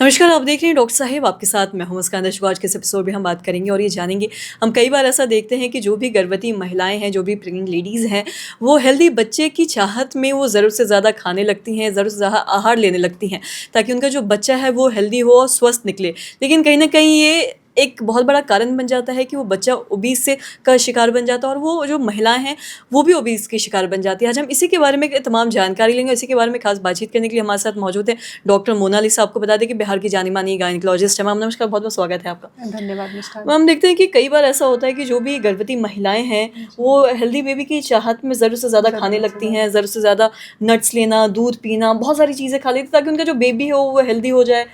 नमस्कार, आप देख रहे हैं डॉक्टर साहिब आपके साथ मैं हूं मुस्कान दर्शकों। आज के इस एपिसोड में हम बात करेंगे और ये जानेंगे, हम कई बार ऐसा देखते हैं कि जो भी गर्भवती महिलाएं हैं, जो भी प्रेग्नेंट लेडीज़ हैं, वो हेल्दी बच्चे की चाहत में वो ज़रूरत से ज़्यादा खाने लगती हैं, ज़रूरत से ज़्यादा आहार लेने लगती हैं ताकि उनका जो बच्चा है वो हेल्दी हो और स्वस्थ निकले। लेकिन कहीं न कहीं ये एक बहुत बड़ा कारण बन जाता है कि वो बच्चा ओबीस से का शिकार बन जाता है और वो जो महिलाएं हैं वो भी ओबीस की शिकार बन जाती है। आज हम इसी के बारे में तमाम जानकारी लेंगे। इसी के बारे में खास बातचीत करने के लिए हमारे साथ मौजूद है डॉक्टर मोनालिसा। आपको बता दें कि बिहार की जानी मानी गायनिकोलॉजिस्ट है। मैम नमस्कार, बहुत बहुत स्वागत है आपका। धन्यवाद मुस्कान। मैम देखते हैं कि कई बार ऐसा होता है कि जो भी गर्भवती महिलाएं हैं वो हेल्दी बेबी की चाहत में ज़रूरत से ज़्यादा खाने लगती हैं, ज़रूरत से ज़्यादा नट्स लेना, दूध पीना, बहुत सारी चीज़ें खा लेती ताकि उनका जो बेबी हो वो हेल्दी हो जाए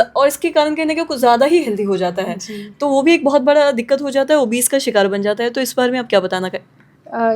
और इसके कारण कहीं ना कहीं कुछ ज़्यादा ही हेल्दी हो जाता है, तो वो भी एक बहुत बड़ा दिक्कत हो जाता है, ओबीस का शिकार बन जाता है। तो इस बारे में आप क्या बताना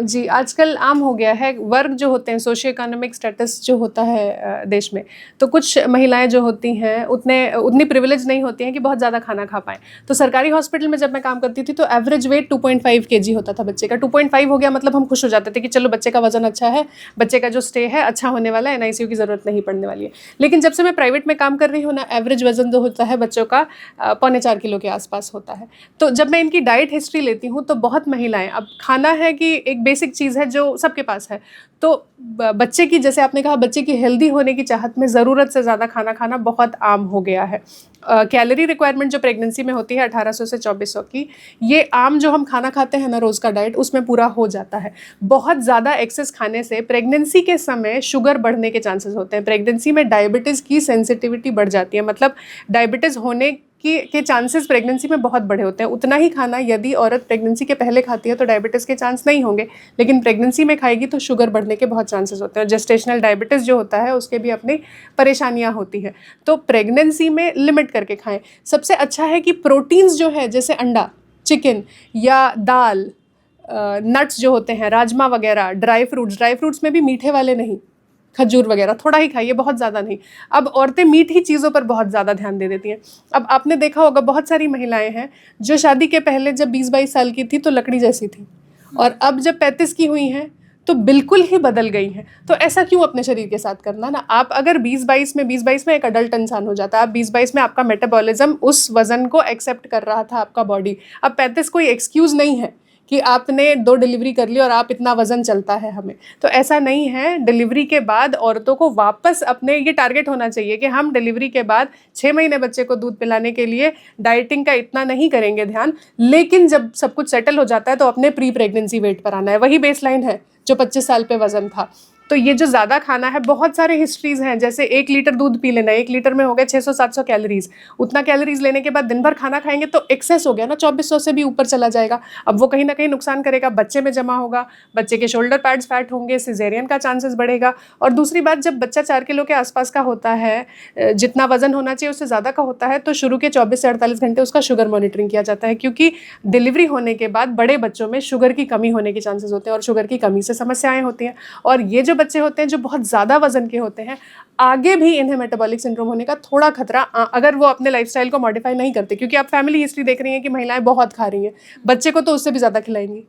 जी, आजकल आम हो गया है वर्ग जो होते हैं, सोशियो इकोनॉमिक स्टेटस जो होता है देश में, तो कुछ महिलाएं जो होती हैं उतनी प्रिविलेज नहीं होती हैं कि बहुत ज़्यादा खाना खा पाएँ। तो सरकारी हॉस्पिटल में जब मैं काम करती थी तो एवरेज वेट 2.5 kg होता था बच्चे का। 2.5 हो गया मतलब हम खुश हो जाते थे कि चलो बच्चे का वजन अच्छा है, बच्चे का जो स्टे है अच्छा होने वाला है, NICU की ज़रूरत नहीं पड़ने वाली है। लेकिन जब से मैं प्राइवेट में काम कर रही हूँ ना, एवरेज वजन जो होता है बच्चों का 4.25 किलो के आसपास होता है। तो जब मैं इनकी डाइट हिस्ट्री लेती हूँ तो बहुत महिलाएं, अब खाना है कि एक बेसिक चीज़ है जो सबके पास है, तो बच्चे की, जैसे आपने कहा, बच्चे की हेल्दी होने की चाहत में ज़रूरत से ज़्यादा खाना खाना बहुत आम हो गया है। कैलोरी रिक्वायरमेंट जो प्रेगनेंसी में होती है 1800 से 2400 की, ये आम जो हम खाना खाते हैं ना रोज़ का डाइट, उसमें पूरा हो जाता है। बहुत ज़्यादा एक्सेस खाने से प्रेगनेंसी के समय शुगर बढ़ने के चांसेस होते हैं। प्रेगनेंसी में डायबिटीज़ की सेंसिटिविटी बढ़ जाती है, मतलब डायबिटीज़ होने के चांसेस प्रेगनेंसी में बहुत बड़े होते हैं। उतना ही खाना यदि औरत प्रेगनेंसी के पहले खाती है तो डायबिटीज़ के चांस नहीं होंगे, लेकिन प्रेगनेंसी में खाएगी तो शुगर बढ़ने के बहुत चांसेस होते हैं। जेस्टेशनल डायबिटीज़ जो होता है उसके भी अपनी परेशानियां होती हैं। तो प्रेगनेंसी में लिमिट करके खाएं। सबसे अच्छा है कि प्रोटीन्स जो है, जैसे अंडा, चिकन या दाल, नट्स जो होते हैं, राजमा वगैरह, ड्राई फ्रूट्स में भी मीठे वाले नहीं, खजूर वगैरह थोड़ा ही खाइए, बहुत ज़्यादा नहीं। अब औरतें मीठी चीज़ों पर बहुत ज़्यादा ध्यान दे देती हैं। अब आपने देखा होगा बहुत सारी महिलाएं हैं जो शादी के पहले जब 20-22 साल की थी तो लकड़ी जैसी थी, और अब जब 35 की हुई हैं तो बिल्कुल ही बदल गई हैं। तो ऐसा क्यों अपने शरीर के साथ करना ना। आप अगर 20-22 में एक अडल्ट इंसान हो जाता है, आप 20-22 में आपका मेटाबॉलिज्म उस वज़न को एक्सेप्ट कर रहा था आपका बॉडी। अब 35 कोई एक्सक्यूज़ नहीं है कि आपने 2 डिलीवरी कर ली और आप इतना वज़न चलता है हमें, तो ऐसा नहीं है। डिलीवरी के बाद औरतों को वापस अपने, ये टारगेट होना चाहिए कि हम डिलीवरी के बाद 6 महीने बच्चे को दूध पिलाने के लिए डाइटिंग का इतना नहीं करेंगे ध्यान, लेकिन जब सब कुछ सेटल हो जाता है तो अपने प्री प्रेगनेंसी वेट पर आना है। वही बेसलाइन है जो 25 साल पे वज़न था। तो ये जो ज़्यादा खाना है, बहुत सारे हिस्ट्रीज़ हैं, जैसे 1 लीटर दूध पी लेना, 1 लीटर में हो गए 600-700 कैलोरीज। उतना कैलोरीज लेने के बाद दिन भर खाना खाएंगे तो एक्सेस हो गया ना, 2400 से भी ऊपर चला जाएगा। अब वो कहीं ना कहीं नुकसान करेगा, बच्चे में जमा होगा, बच्चे के शोल्डर पैड्स फैट होंगे, सिजेरियन का चांसेस बढ़ेगा। और दूसरी बात, जब बच्चा 4 किलो के आसपास का होता है, जितना वजन होना चाहिए उससे ज़्यादा का होता है, तो शुरू के 24 से 48 घंटे उसका शुगर मॉनिटरिंग किया जाता है, क्योंकि डिलीवरी होने के बाद बड़े बच्चों में शुगर की कमी होने के चांसेस होते हैं और शुगर की कमी से समस्याएं होती हैं। और ये जो बच्चे होते हैं जो बहुत ज़्यादा वजन के होते हैं, आगे भी इन्हें मेटाबॉलिक सिंड्रोम होने का थोड़ा खतरा, अगर वो अपने लाइफस्टाइल को मॉडिफाई नहीं करते। क्योंकि आप फैमिली हिस्ट्री देख रही हैं कि महिलाएं बहुत खा रही हैं, बच्चे को तो उससे भी ज़्यादा खिलाएंगी।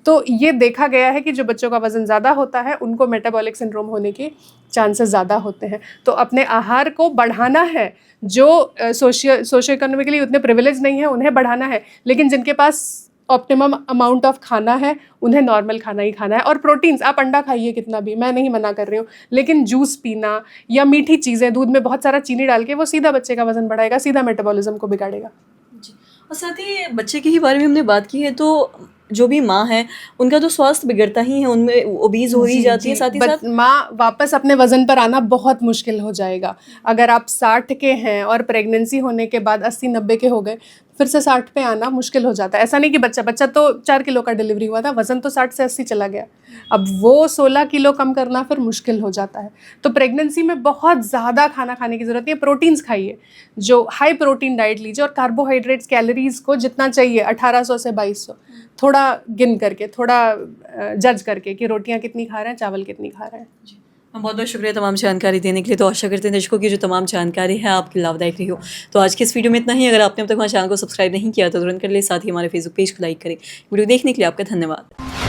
तो ये देखा गया है कि जो बच्चों का वजन ज़्यादा होता है उनको मेटाबॉलिक सिंड्रोम होने के चांसेस ज़्यादा होते हैं। तो अपने आहार को बढ़ाना है, जो सोशियो इकोनॉमिकली उतने प्रिविलेज नहीं है उन्हें बढ़ाना है, लेकिन जिनके पास ऑप्टिमम अमाउंट ऑफ खाना है उन्हें नॉर्मल खाना ही खाना है। और प्रोटीन्स, आप अंडा खाइए कितना भी, मैं नहीं मना कर रही हूँ, लेकिन जूस पीना या मीठी चीज़ें, दूध में बहुत सारा चीनी डाल के, वो सीधा बच्चे का वजन बढ़ाएगा, सीधा मेटाबॉलिज्म को बिगाड़ेगा। जी। और साथ ही बच्चे के ही बारे में हमने बात की है, तो जो भी माँ है उनका तो स्वास्थ्य बिगड़ता ही है, उनमें ओबीज हो ही जाती है, साथ ही साथ माँ वापस अपने वजन पर आना बहुत मुश्किल हो जाएगा। अगर आप 60 के हैं और प्रेगनेंसी होने के बाद 80-90 के हो गए, फिर से 60 पे आना मुश्किल हो जाता है। ऐसा नहीं कि बच्चा तो 4 किलो का डिलीवरी हुआ था, वज़न तो 60 से 80 चला गया, अब वो 16 किलो कम करना फिर मुश्किल हो जाता है। तो प्रेगनेंसी में बहुत ज़्यादा खाना खाने की ज़रूरत नहीं है। प्रोटीन्स खाइए, जो हाई प्रोटीन डाइट लीजिए, और कार्बोहाइड्रेट्स, कैलोरीज को जितना चाहिए 1800 से 2200, थोड़ा गिन करके, थोड़ा जज करके कि रोटियां कितनी खा रहे हैं, चावल कितनी खा रहे हैं। बहुत बहुत शुक्रिया तमाम जानकारी देने के लिए। तो आशा करते हैं दर्शकों की जो तमाम जानकारी है आपकी लाभदायक रही हो। तो आज की इस वीडियो में इतना ही। अगर आपने अब तक हमारे चैनल को सब्सक्राइब नहीं किया तो तुरंत कर ले, साथ ही हमारे फेसबुक पेज को लाइक करें। वीडियो देखने के लिए आपका धन्यवाद।